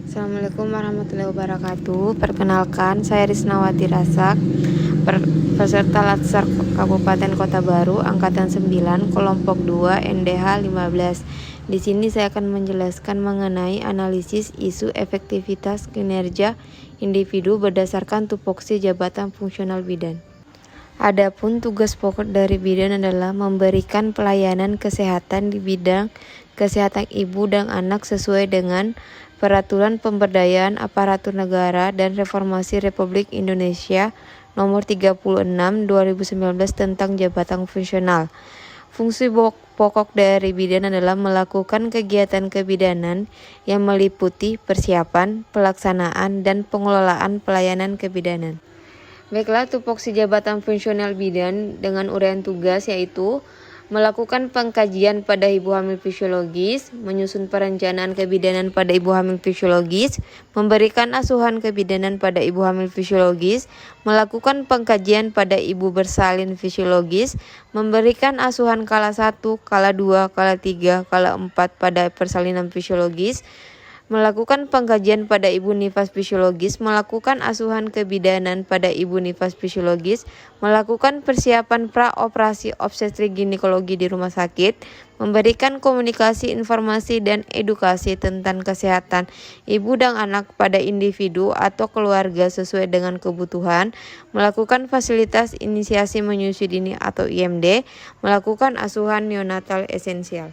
Assalamualaikum warahmatullahi wabarakatuh. Perkenalkan, saya Risnawati Rasak, peserta Latsar Kabupaten Kota Baru, Angkatan 9, Kelompok 2, NDH 15. Di sini saya akan menjelaskan mengenai analisis isu efektivitas kinerja individu berdasarkan tupoksi jabatan fungsional bidan. Adapun tugas pokok dari bidan adalah memberikan pelayanan kesehatan di bidang kesehatan ibu dan anak sesuai dengan Peraturan Pemberdayaan Aparatur Negara dan Reformasi Republik Indonesia Nomor 36 2019 tentang jabatan fungsional. Fungsi pokok dari bidan adalah melakukan kegiatan kebidanan yang meliputi persiapan, pelaksanaan, dan pengelolaan pelayanan kebidanan. Baiklah, tupoksi jabatan fungsional bidan dengan uraian tugas yaitu melakukan pengkajian pada ibu hamil fisiologis, menyusun perencanaan kebidanan pada ibu hamil fisiologis, memberikan asuhan kebidanan pada ibu hamil fisiologis, melakukan pengkajian pada ibu bersalin fisiologis, memberikan asuhan kala 1, kala 2, kala 3, kala 4 pada persalinan fisiologis, melakukan pengkajian pada ibu nifas fisiologis, melakukan asuhan kebidanan pada ibu nifas fisiologis, melakukan persiapan pra-operasi obstetrik ginekologi di rumah sakit, memberikan komunikasi, informasi, dan edukasi tentang kesehatan ibu dan anak pada individu atau keluarga sesuai dengan kebutuhan, melakukan fasilitas inisiasi menyusui dini atau IMD, melakukan asuhan neonatal esensial.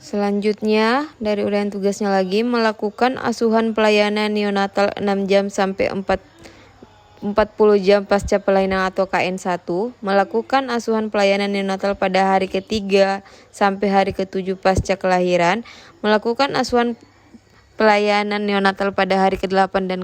Selanjutnya, dari uraian tugasnya lagi, melakukan asuhan pelayanan neonatal 6 jam sampai 40 jam pasca pelayanan atau KN1, melakukan asuhan pelayanan neonatal pada hari ke-3 sampai hari ke-7 pasca kelahiran, melakukan asuhan pelayanan neonatal pada hari ke-8 dan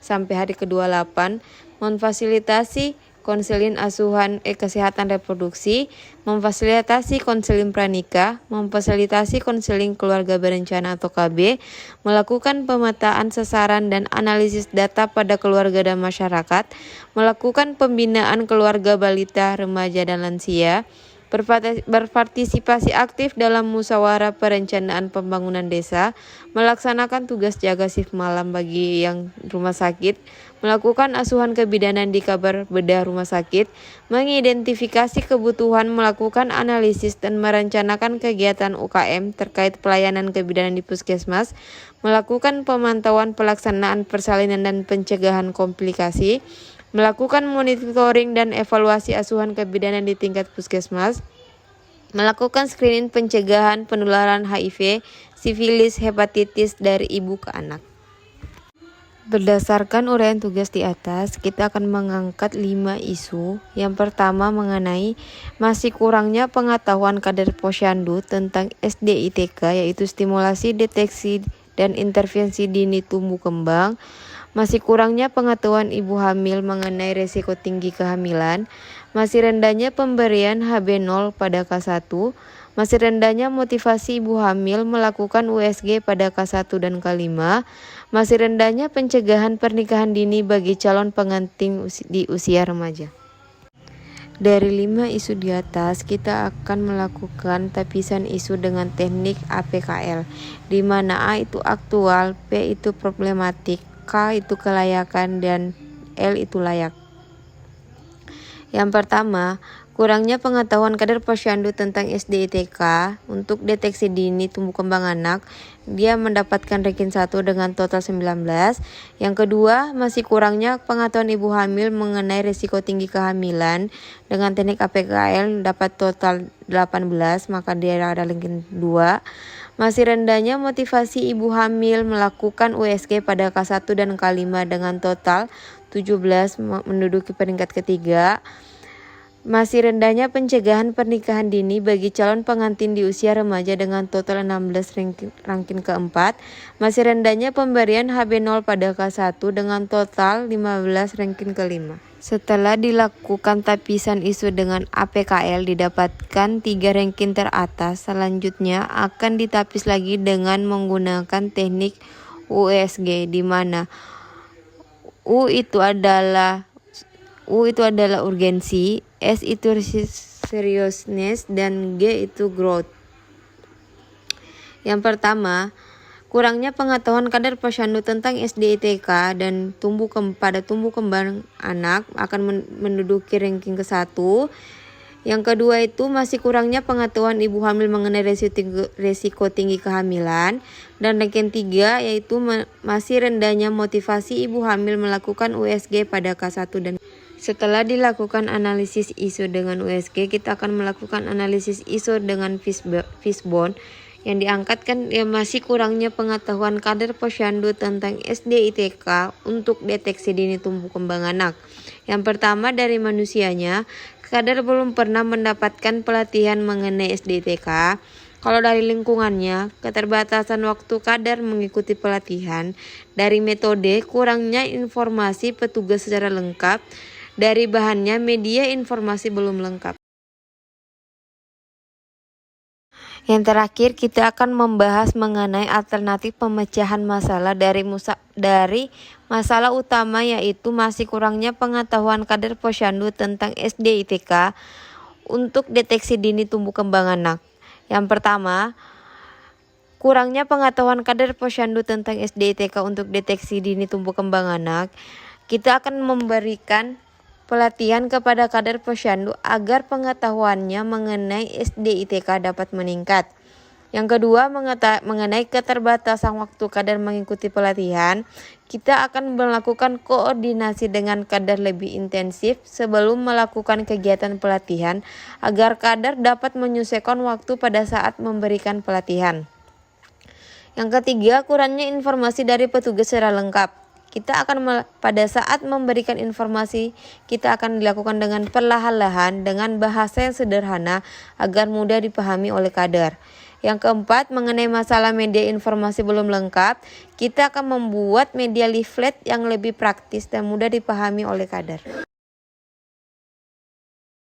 sampai hari ke-28, memfasilitasi konseling asuhan kesehatan reproduksi, memfasilitasi konseling pranikah, memfasilitasi konseling keluarga berencana atau KB, melakukan pemetaan sasaran dan analisis data pada keluarga dan masyarakat, melakukan pembinaan keluarga balita, remaja, dan lansia, berpartisipasi aktif dalam musyawarah perencanaan pembangunan desa, melaksanakan tugas jaga shift malam bagi yang rumah sakit, melakukan asuhan kebidanan di kabar bedah rumah sakit, mengidentifikasi kebutuhan, melakukan analisis dan merencanakan kegiatan UKM terkait pelayanan kebidanan di puskesmas, melakukan pemantauan pelaksanaan persalinan dan pencegahan komplikasi, melakukan monitoring dan evaluasi asuhan kebidanan di tingkat puskesmas, melakukan screening pencegahan penularan HIV, sifilis, hepatitis dari ibu ke anak. Berdasarkan uraian tugas di atas, kita akan mengangkat 5 isu. Yang pertama mengenai masih kurangnya pengetahuan kader posyandu tentang SDITK, yaitu stimulasi, deteksi, dan intervensi dini tumbuh kembang. Masih kurangnya pengetahuan ibu hamil mengenai risiko tinggi kehamilan, masih rendahnya pemberian HB0 pada K1, masih rendahnya motivasi ibu hamil melakukan USG pada K1 dan K5, masih rendahnya pencegahan pernikahan dini bagi calon pengantin di usia remaja. Dari 5 isu di atas, kita akan melakukan tapisan isu dengan teknik APKL, di mana A itu aktual, P itu problematik, K itu kelayakan, dan L itu layak. Yang pertama, kurangnya pengetahuan kader posyandu tentang SDITK untuk deteksi dini tumbuh kembang anak. Dia mendapatkan ranking 1 dengan total 19. Yang kedua, masih kurangnya pengetahuan ibu hamil mengenai risiko tinggi kehamilan. Dengan teknik APKL dapat total 18, maka dia ada ranking 2. Masih rendahnya motivasi ibu hamil melakukan USG pada K1 dan K5 dengan total 17, menduduki peringkat ketiga. Masih rendahnya pencegahan pernikahan dini bagi calon pengantin di usia remaja dengan total 16, ranking keempat. Masih rendahnya pemberian HB0 pada K1 dengan total 15, ranking kelima. Setelah dilakukan tapisan isu dengan APKL didapatkan 3 ranking teratas, selanjutnya akan ditapis lagi dengan menggunakan teknik USG, di mana U itu adalah urgensi, S itu seriousness, dan G itu growth. Yang pertama, Kurangnya pengetahuan kader posyandu tentang SDITK dan pada tumbuh kembang anak akan menduduki ranking ke-1. Yang kedua itu masih kurangnya pengetahuan ibu hamil mengenai resiko tinggi kehamilan. Dan ranking 3 yaitu masih rendahnya motivasi ibu hamil melakukan USG pada K1 dan setelah dilakukan analisis ISO dengan USG, kita akan melakukan analisis ISO dengan Fishbone. Yang diangkatkan masih kurangnya pengetahuan kader posyandu tentang SDITK untuk deteksi dini tumbuh kembang anak. Yang pertama dari manusianya, kader belum pernah mendapatkan pelatihan mengenai SDITK. Kalau dari lingkungannya, keterbatasan waktu kader mengikuti pelatihan. Dari metode, kurangnya informasi petugas secara lengkap. Dari bahannya, media informasi belum lengkap. Yang terakhir, kita akan membahas mengenai alternatif pemecahan masalah dari masalah utama, yaitu masih kurangnya pengetahuan kader posyandu tentang SDITK untuk deteksi dini tumbuh kembang anak. Yang pertama, kurangnya pengetahuan kader posyandu tentang SDITK untuk deteksi dini tumbuh kembang anak. Kita akan memberikan pelatihan kepada kader posyandu agar pengetahuannya mengenai SDITK dapat meningkat. Yang kedua, mengenai keterbatasan waktu kader mengikuti pelatihan, kita akan melakukan koordinasi dengan kader lebih intensif sebelum melakukan kegiatan pelatihan agar kader dapat menyesuaikan waktu pada saat memberikan pelatihan. Yang ketiga, kurangnya informasi dari petugas secara lengkap. Pada saat memberikan informasi, kita akan dilakukan dengan perlahan-lahan dengan bahasa yang sederhana agar mudah dipahami oleh kader. Yang keempat, mengenai masalah media informasi belum lengkap, kita akan membuat media leaflet yang lebih praktis dan mudah dipahami oleh kader.